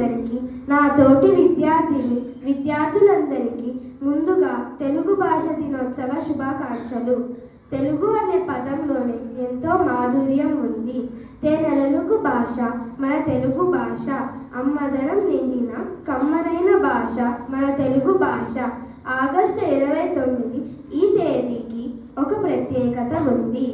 విద్యార్థులందరికీ, నా తోటి విద్యార్థులందరికీ ముందుగా తెలుగు భాష దినోత్సవ శుభాకాంక్షలు. తెలుగు అనే పదంలోనే ఎంతో మాధుర్యం ఉంది. తేనెలలుగు భాష మన తెలుగు భాష, అమ్మదనం నిండిన కమ్మనైన భాష మన తెలుగు భాష. ఆగస్టు 29 ఈ తేదీకి ఒక ప్రత్యేకత ఉంది.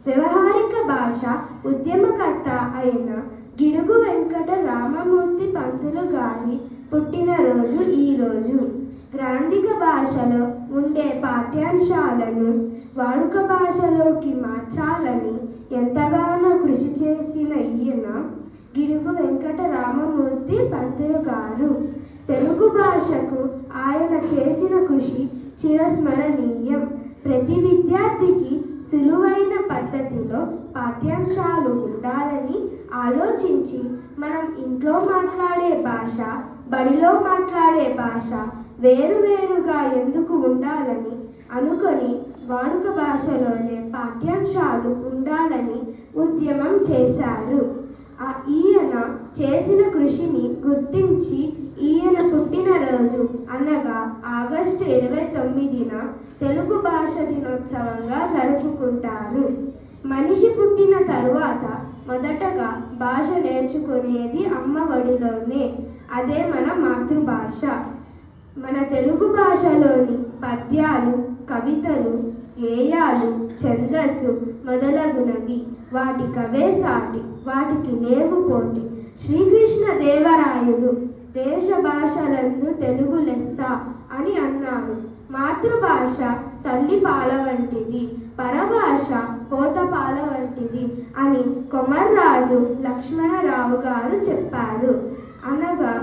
వ్యవహారిక భాష ఉద్యమకర్త అయిన గిడుగు వెంకట రామమూర్తి పంతులు గారి పుట్టినరోజు ఈరోజు. గ్రాంధిక భాషలో ఉండే పాఠ్యాంశాలను వాడుక భాషలోకి మార్చాలని ఎంతగానో కృషి చేసిన ఈయన గిడుగు వెంకట రామమూర్తి పంతులు గారు. తెలుగు భాషకు ఆయన చేసిన కృషి చిరస్మరణీయం. ప్రతి విద్యార్థికి సులువైన పద్ధతిలో పాఠ్యాంశాలు ఉండాలని ఆలోచించి మనం ఇంట్లో మాట్లాడే భాష, బడిలో మాట్లాడే భాష వేరువేరుగా ఎందుకు ఉండాలని అనుకొని వాడుక భాషలోనే పాఠ్యాంశాలు ఉండాలని ఉద్యమం చేశారు. ఈయన చేసిన కృషిని గుర్తించి ఈయన పుట్టినరోజు అనగా ఆగస్టు 29న తెలుగు భాష దినోత్సవంగా జరుపుకుంటారు. మనిషి పుట్టిన తరువాత మొదటగా భాష నేర్చుకునేది అమ్మ ఒడిలోనే. అదే మన మాతృభాష. మన తెలుగు భాషలోని పద్యాలు, కవితలు, గేయాలు, ఛందస్సు మొదలగునవి వాటికవే సాటి, వాటికి లేవు పోటీ. శ్రీకృష్ణదేవరాయలు దేశ భాషలందు తెలుగు లెస్స అని అన్నారు. మాతృభాష తల్లి పాల వంటిది, పరభాష పోత పాల వంటిది అని కొమర్రాజు లక్ష్మణరావు గారు చెప్పారు. అనగా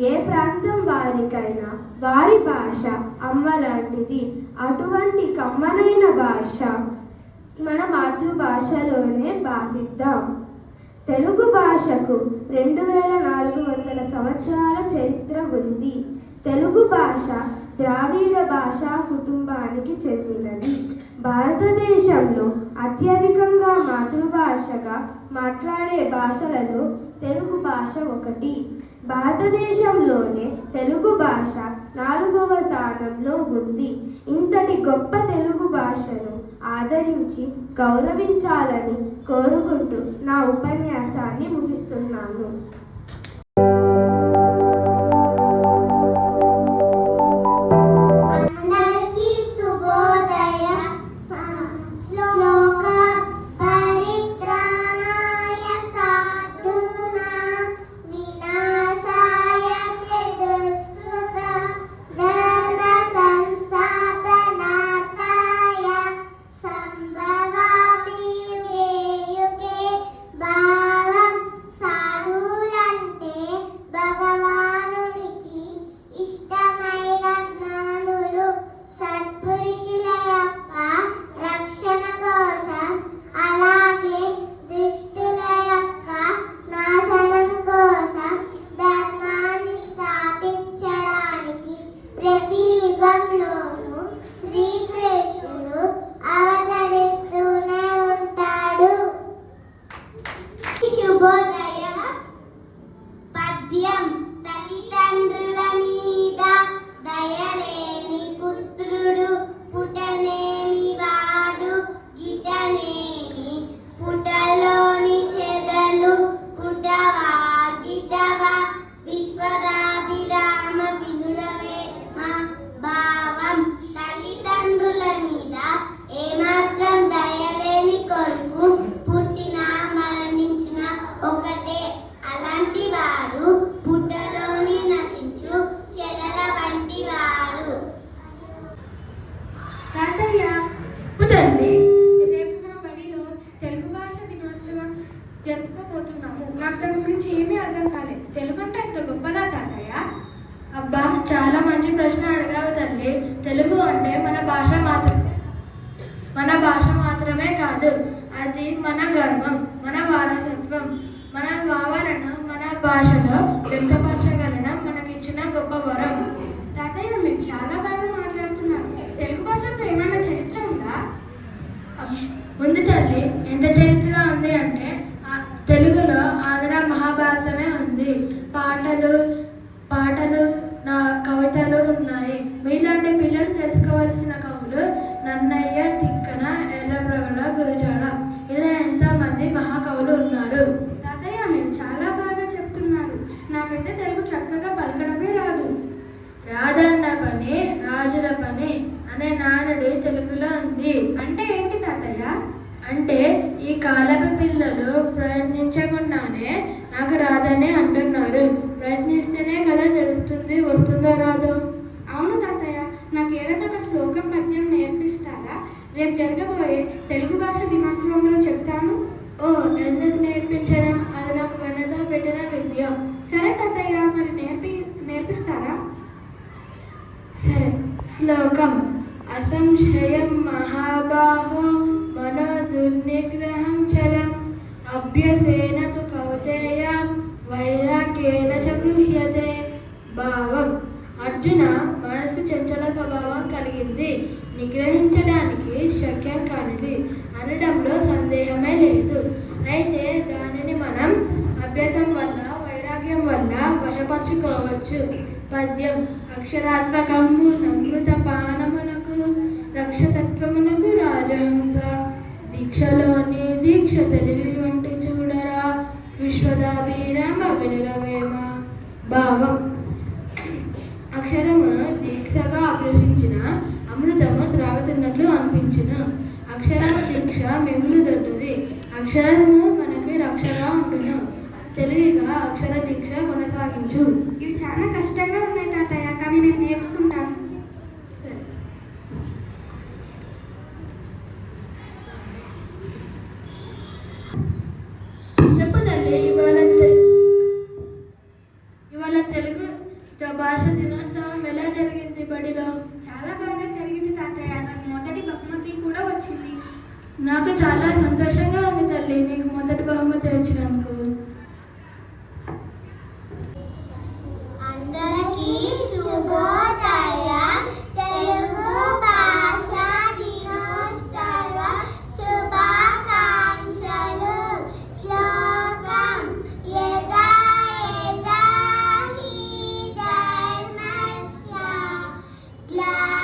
ఏ ప్రాంతం వారికైనా వారి భాష అమ్మ లాంటిది. అటువంటి కమ్మనైన భాష మన మాతృభాషలోనే భాషిద్దాం. తెలుగు భాషకు 2400 సంవత్సరాల చరిత్ర ఉంది. తెలుగు భాష ద్రావిడ భాషా కుటుంబానికి చెందినది. భారతదేశంలో అత్యధికంగా మాతృభాషగా మాట్లాడే భాషలలో తెలుగు భాష ఒకటి. భారతదేశంలోనే తెలుగు భాష 4వ స్థానంలో ఉంది. ఇంతటి గొప్ప తెలుగు భాషను ఆదరించి గౌరవించాలని కోరుకుంటూ నా ఉపన్యాసాన్ని ముగిస్తున్నాను. నాకు దాని గురించి ఏమీ అర్థం కాలేదు. తెలుగు అంటే అంత గొప్పదా తాతయ్య? అబ్బా, చాలా మంచి ప్రశ్న అడిగావు తల్లి. తెలుగు అంటే మన భాష మాత్రమే కాదు, అది మన గర్వం, మన వారసత్వం. మన భావాలను మన భాషలో వ్యక్తపరచగలడం మనకిచ్చిన గొప్ప వరం. తాతయ్య, మీరు చాలా బాగా మాట్లాడుతున్నారు. తెలుగు భాషకు ఏమైనా చరిత్ర ఉందా? ఉంది తల్లి. ఎంత చరిత్ర ఉంది అంటే తెలుగులో ఆంధ్ర మహాభారతమే ఉంది. పాటలు, జరగబోయే తెలుగు భాష దినోత్సవంలో చెప్తాను. ఓ ఎందుకు నేర్పించడం, అది నాకు వెన్నతో పెట్టిన విద్య. సరే తాతయ్య, మరి నేర్పిస్తారా? సరే. శ్లోకం. అసంశయం మహాబాహో మనో దుర్నిగ్రహం చలం అభ్యసేన తు కౌతేయ వైరాగ్యేన చ గృహ్యతే. భావం. అర్జున, మనసు చంచల స్వభావం కలిగింది, నిగ్రహించడానికి శక్యం కానిది అనడంలో సందేహమే లేదు. అయితే దానిని మనం అభ్యాసం వల్ల, వైరాగ్యం వల్ల వశపరుచుకోవచ్చు. పద్యం. అక్షరాత్మకము నమృత పానమునకు రక్షతత్వమునకు రాజహంస దీక్షలోని దీక్ష తెలివి వంటి చూడరా విశ్వదాభిరామ వినురవేమ. భావం. అక్షరమును దీక్షగా అభ్యసించిన అమృతము త్రాగుతున్నట్లు అనిపించును. అక్షరము దీక్ష మిగులు దొడ్డుది. అక్షరము మనకి రక్షగా ఉండును. తెలివిగా అక్షర దీక్ష కొనసాగించు. ఇవి చాలా కష్టంగా ఉన్నాయి తాతయ్య, కానీ నేను నేర్చుకుంటాను. సరే. చెప్పు తల్లి, ఇవాళ తెలుగు భాష దినోత్సవం ఎలా జరిగింది బడిలో? చాలా బాగా జరిగింది తాతయ్య, నాకు మొదటి బహుమతి కూడా వచ్చింది. నాకు చాలా సంతోషంగా ఉంది తల్లి, నీకు మొదటి బహుమతి వచ్చినందుకు. అందరికీ శుభోదయం. తెలుగు భాష దినోత్సవ శుభాకాంక్షలు. శ్లోకం. యదా యదా హి ధర్మస్య గ్లానిర్భవతి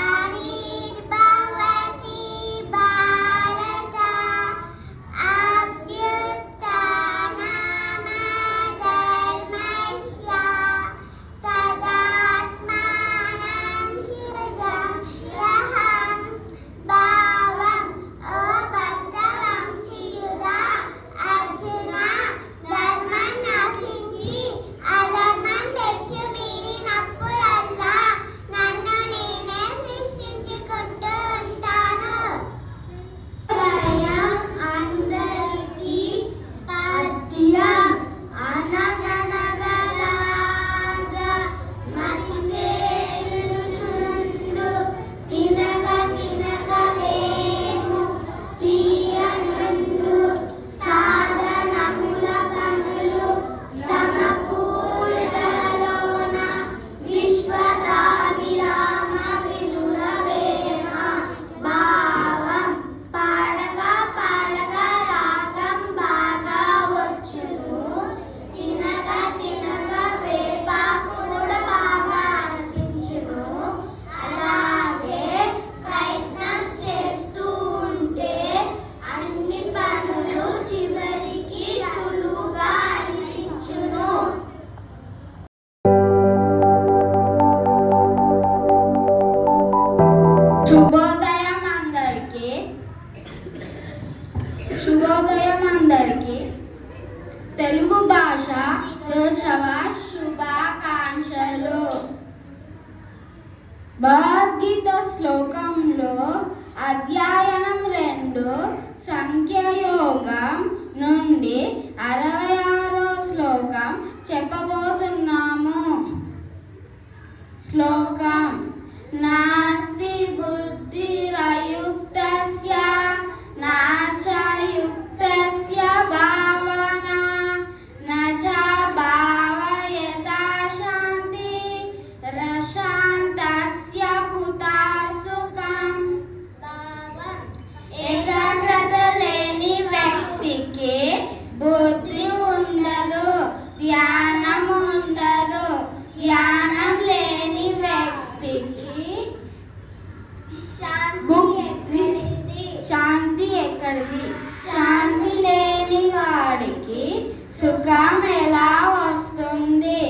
భారత అభ్యుత్థానమధర్మస్య తదాత్మానం హృదయహం. భావం. ఓ భక్తవంశీయుడా, అర్జున, ధర్మం నశించి అధర్మం తెచ్చు మీరినప్పుడల్లా నన్ను నేనే సృష్టించుకుంటూ ఉంటాను. అందరికీ పద్యం. అనగనగలాగా మతిసేలుచుండు తినగ తినగ వేము తీయనుండు సాధనముల పనులు సమకూర్దలోన విశ్వదాభిరామ వినురవేమ. భావం. పాడగా పాడగా రాగం బాగా వచ్చును, తినగ తినగ వేపాకు కూడా బాగా అనిపించును. అలాగే ప్రయత్నం చేస్తూ ఉంటే అన్ని పనులు చివరికి సులువుగా అనిపించును. శుభోదయం అందరికీ. శుభోదయం అందరికీ. తెలుగు భాష దినోత్సవ శుభాకాంక్షలు. భగవద్గీత శ్లోకంలో అధ్యయనం 2 సంఖ్యయోగం నుండి 66వ శ్లోకం చెప్పబోతున్నాము. శ్లోకం. నాస్తి బుద్ధిరయుక్తస్య నాచ యుక్తస్య భావనా నచ భావయతా శాంతి రశాంతస్య కుతా సుఖం. ఏకాగ్రత లేని వ్యక్తికి బుద్ధి ఉండదు, ధ్యానం ఉండదు. ధ్యానం లేని వ్యక్తికి శాంతి ఎక్కడిది? శాంతి లేని వాడికి సుఖం ఎలా వస్తుంది?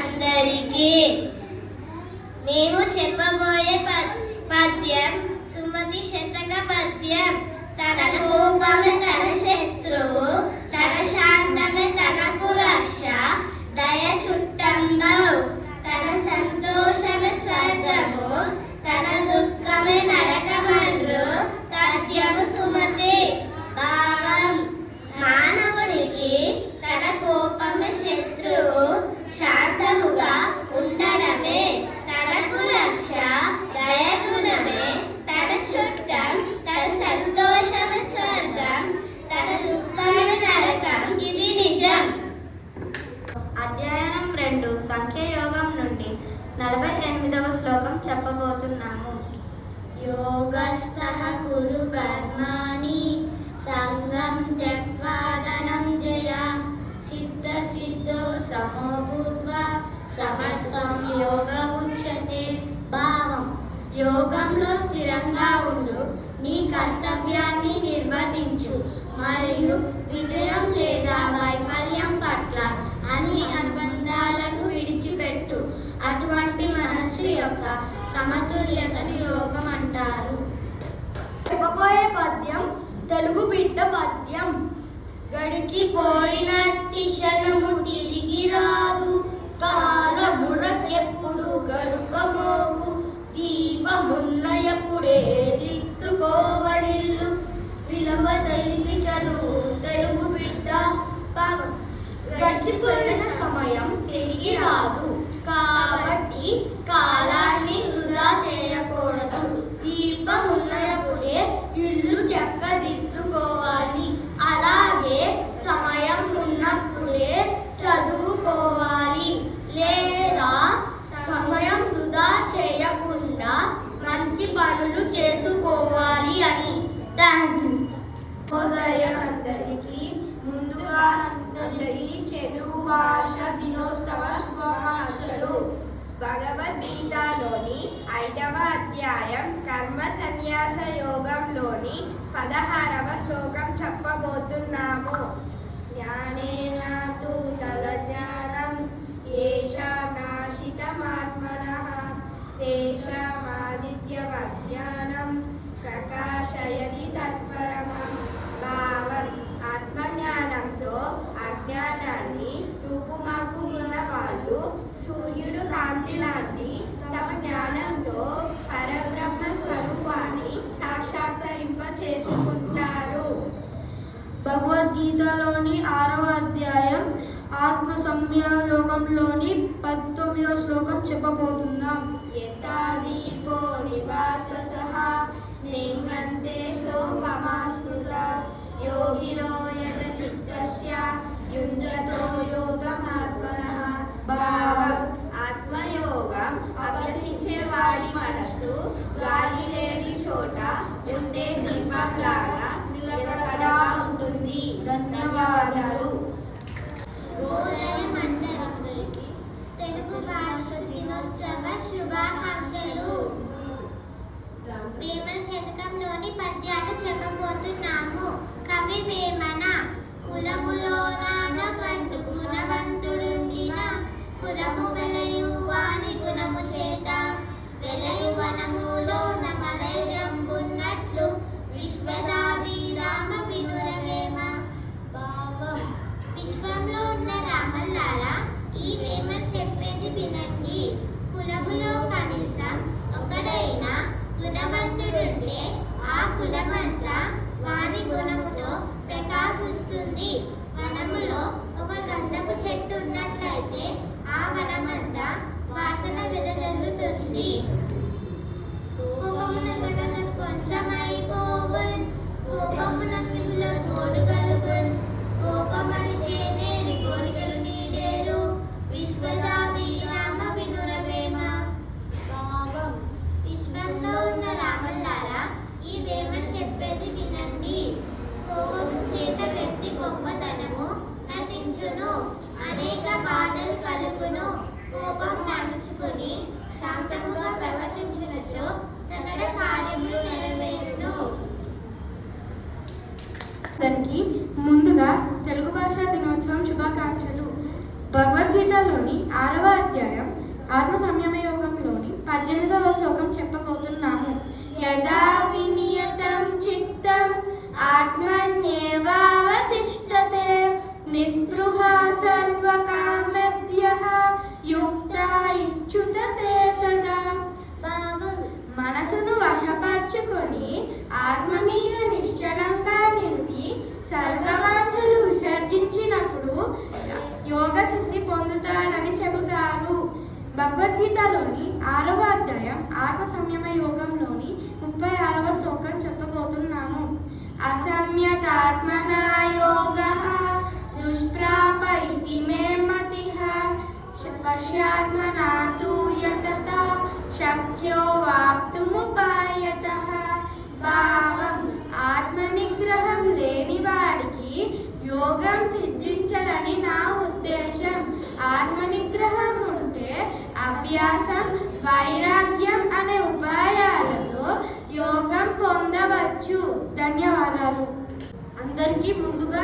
అందరికీ మేము చెప్పబోయే పద్యం సుమతి శతక పద్యం. తన కోపమే తన శత్రువు, తన శాంతమే తనకు రక్ష. దయ చుట్టంగా తన సంతోషమే స్వర్గము, తన దుఃఖమే నరకమండ్రు. కర్తవ్యాన్ని నిర్వర్తించు మరియు విజయం లేదా వైఫల్యం పట్ల అన్ని అనుబంధాలను విడిచిపెట్టు. అటువంటి మనస్సు యొక్క సమతుల్యతను యోగం అంటారు. చెప్పబోయే పద్యం తెలుగు బిడ్డ పద్యం. గడిచిపోయినట్టి క్షణము తిరిగి రాదు, కాలమునకెప్పుడు గడుపమోపు, దీపమున్నయపుడే దిద్దుకోవడిల్లు, విలువ తెలిసి చదువు తెలుగు బిడ్డ. గడిచిపోయిన సమయం తిరిగి రాదు కాబట్టి కాలాన్ని వృధా చేయకూడదు. దీపమున్నయపుడే ఇల్లు చక్కదిద్దుకోవాలి. అలాగే సమయం ఉన్నప్పుడే చదువుకోవాలి, లేదా సమయం వృధా చేయకుండా మంచి పనులు చేసుకోవాలి అని. Thank you. ఉదయం అందరికీ ముందుగా అందరికీ తెలుగు భాష దినోత్సవ శుభాకాంక్షలు. భగవద్గీతలోని 5వ అధ్యాయం కర్మ సన్యాస యోగంలోని 16వ శ్లోకం చెప్పబోతున్నాము. జ్ఞానేన తు తదజ్ఞానం ఏషాం నాశితమాత్మనః తేషామాదిత్యవజ్ఞానం ప్రకాశయతి తత్పరమం భావం. ఆత్మజ్ఞానంతో అజ్ఞానాన్ని రూపుమాపుకున్న వాళ్ళు సూర్యుడు కాంతి లాంటి తమ జ్ఞానంతో పరబ్రహ్మ స్వరూపాన్ని సాక్షాత్కరింప చేసుకుంటారు. భగవద్గీతలోని 6వ అధ్యాయం ఆత్మ సంయమయోగంలోని 19వ శ్లోకం చెప్పబోతున్నాం. యథా దీపో నివాససః నింగంతే సోమమా స్మృతా యోగినో యత చిత్తస్య యుంజతో యోగమాత్మనః భావం. ఆత్మయోగం అభ్యసించేవాడి మనస్సు గాలి లేని చోట ఉండే దీపంలాగా నిలకడగా ఉంటుంది. ధన్యవాదాలు. ఉదయం అందరికీ తెలుగు భాష దినోత్సవ శుభాకాంక్షలు. వేమన శతకంలోని పద్యాలు చెప్పబోతున్నాము. కవి వేమన. కులములోన కండు గుణవంతుడుండిన కులము వెలయు వాని గుణము చేత వెలయు వనములో నమలై జంబున్నట్లు విశ్వదావి రామ వినురవేమ. భావం. విశ్వంలో ఉన్న రామల్లారా, ఈ వేమన చెప్పేది వినండి. కులములో కనీసం ఒకడైనా గుణవంతుడుంటే ఆ కులమంతా వాని గుణముతో ప్రకాశిస్తుంది. వనములో ఒక గంధపు చెట్టు ఉన్నట్లయితే ఆ వనమంతా వాసన వెదజల్లుతుంది. కోపమున గనక కొంచెమైపోవున్, కోపమున మిగుల గోడు కలుగున్, కోపమని చేనేరి కోరికలు నీడేరు విశ్వదావి రామ వినురవేమ. భావం. విశ్వంలో ఉన్న రామల్లారా, ఈ వేమన చెప్పేది వినండి. కోపము చేత వ్యక్తి గొప్పతనము నశించును, అనేక బాధలు కలుగును. కోపం అణుచుకుని శాంతముగా ప్రవర్తించినచో సకల కార్యములు నెరవేరును. అందరికీ ముందుగా తెలుగు భాషా దినోత్సవం శుభాకాంక్షలు. భగవద్గీతలోని 6వ అధ్యాయం ఆత్మ సంయమ యోగంలోని 18వ శ్లోకం చెప్పబోతున్నాము. యదా వినియతం చిత్తం ఆత్మన్యేవావతిష్ఠతే నిస్పృహ సర్వకామేభ్యః యుక్తా ఇచ్యుతతే తదా. భావం. మనసును వశపరచుకొని ఆత్మ మీద నిశ్చలంగా నిలిపి సర్వవాంఛలు విసర్జించినప్పుడు యోగ సిద్ధి పొందుతాడని చెబుతారు. భగవద్గీతలోని 6వ అధ్యాయం ఆత్మ సంయమ యోగంలోని 36వ శ్లోకం చెప్పబోతున్నాము. అసంయతాత్మనా యోగః దుష్ప్రాప ఇతి మే మతిః పశ్యాత్మనా తు యతతా శక్యో వాప్తుముపాయతః. భావం. ఆత్మ నిగ్రహం లేని వాడికి యోగం సిద్ధించదని నా ఉద్దేశం. ఆత్మ నిగ్రహం ఉంటే అభ్యాసం, వైరాగ్యం అనే ఉపాయాలతో యోగం పొందవచ్చు. చేయవచ్చు. ధన్యవాదాలు. అందరికీ ముందుగా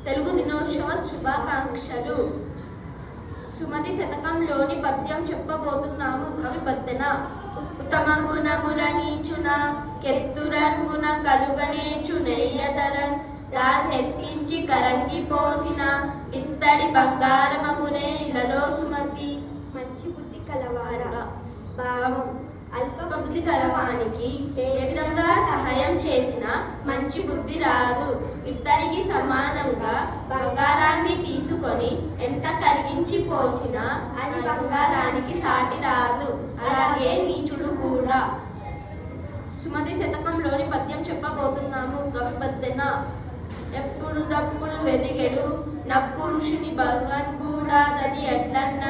తెలుగు దినోత్సవ శుభాకాంక్షలు. సుమతి శతకంలోని పద్యం చెప్పబోతున్నాము. కవి బద్దెన. ఉత్తమ గుణముల నీచున కెత్తురంగున కలుగనేచు నెయ్యదలన్ దాన్నెత్తించి కరంగి పోసిన ఇత్తడి బంగారమగునే ఇలలో సుమతి. మంచి బుద్ధి కలవార. భావం. అల్ప బుద్ధి కలవానికి ఏ విధంగా సహాయం చేసినా మంచి బుద్ధి రాదు. ఇత్తడికి సమానంగా బంగారాన్ని తీసుకొని ఎంత కరిగించి పోసినా అది బంగారానికి సాటి రాదు. అలాగే నీచుడు కూడా. సుమతి శతకంలోని పద్యం చెప్పబోతున్నాము. కవి బద్దెన. ఎప్పుడు దప్పులు వెదిగెడు నప్పు ఋషిని భగవన్ కూడా దది ఎట్లన్న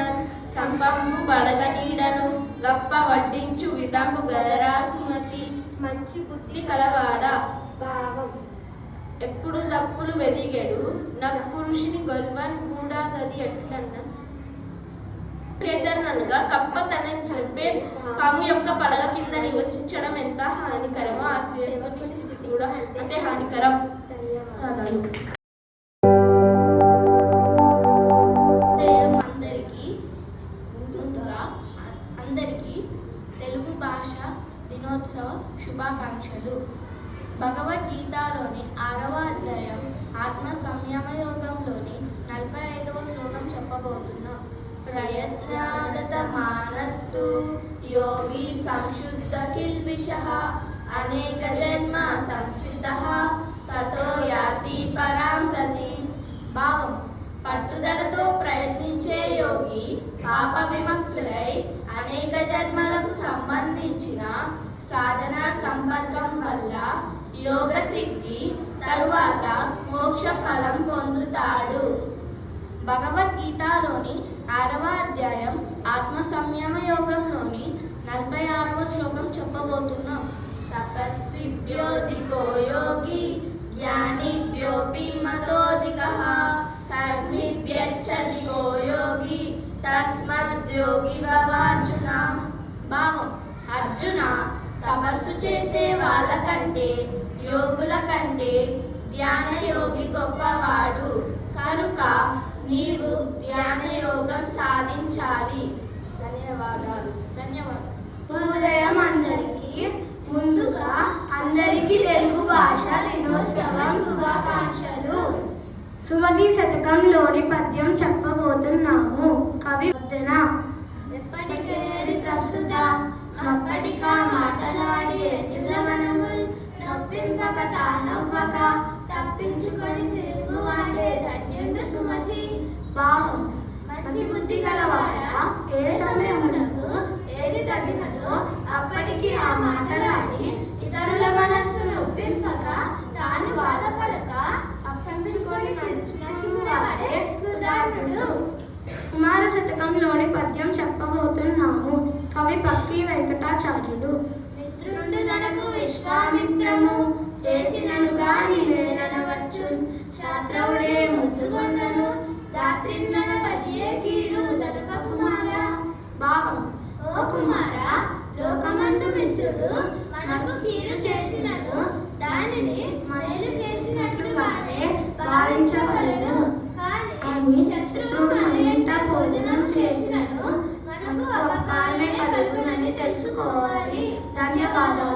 సంపంబు పడగనీడను గప్ప వడ్డించు విధంబు గదరా సుమతి. మంచి బుద్ధి కలవాడ. భావం. ఎప్పుడు దప్పులు వెదిగెడు నప్పు ఋషిని గొల్వన్ కూడా దది ఎట్లన్న చేతనగా కప్ప తన చంపే పాము యొక్క పడగ కింద నివసించడం ఎంత హానికరమో ఆ శ్రీమతి స్థితి కూడా అంతే హానికరం. ధన్యవాదాలు. అందరికీ తెలుగు భాష దినోత్సవ శుభాకాంక్షలు. భగవద్గీతలోని 6వ అధ్యాయం ఆత్మ సంయమ యోగంలోని 45వ శ్లోకం చెప్పబోతున్నాం. ప్రయత్నాదత మానస్తు యోగి సంశుద్ధ కిల్బిషః అనేక జన్మ సంసిద్ధః తతో యాతి పరాం గతిం. భావం. పట్టుదలతో ప్రయత్నించే యోగి పాప విముక్తులై అనేక జన్మలకు సంబంధించిన సాధన సంపర్కం వల్ల యోగ సిద్ధి తరువాత మోక్ష ఫలం పొందుతాడు. భగవద్గీతలోని 6వ అధ్యాయం ఆత్మ సంయమ యోగంలోని 46వ శ్లోకం చెప్పబోతున్నాం. తపస్విభ్యోధికో యోగి జ్ఞానిభ్యోపి మతోధికః కర్మిభ్యశ్చధికో యోగి తస్మద్యోగి భవార్జున. భావం. అర్జున, తపస్సు చేసే వాళ్ళ కంటే యోగుల కంటే ధ్యాన యోగి గొప్పవాడు కనుక నీవు ధ్యాన యోగం సాధించాలి. ధన్యవాదాలు. ఉదయం అందరికీ. ముందుగా అందరికీ తెలుగు భాష దినోత్సవం శుభాకాంక్షలు. సుమతి శతకంలోని పద్యం చెప్పబోతున్నాము. కవి బద్దెన. ఎప్పటికేది ప్రస్తుత అప్పటికా మాటలాడి ఎన్నులవనముల్ నొప్పింపక తానవ్వక తప్పించుకొని తిరుగువాడే ధన్యుండు సుమతి. భావం. మంచి బుద్ధి గలవాడ ఏ సమయమునకు ఏది తగినదో అప్పటికి ఆ మాటలాడి ఇతరుల మనస్సు నొప్పింపక తాను బాధపడక అప్పించుకొని నడుచుకునేవాడే కృతార్థుడు. కుమార శతకంలోని పద్యం చెప్పబోతున్నాము. కవి పక్కి వెంకటాచార్యుడు. మిత్రుండు తనకు విశ్వామిత్రము చేసినను గాని వేరనవచ్చు శాస్త్రవుడే ముద్దుగొండను రాత్రిందన పదియే కీడు దలప కుమార. భావం. ఓ కుమార, లోకమందు మిత్రుడు మనకు కీడు చేసినను దానిని మేలు చేసినట్లుగానే భావించవలెను. కానీ శత్రువు మన ఇంట భోజనం చేసినను మనకు అపకారమే కలుగునని తెలుసుకోవాలి. ధన్యవాదాలు.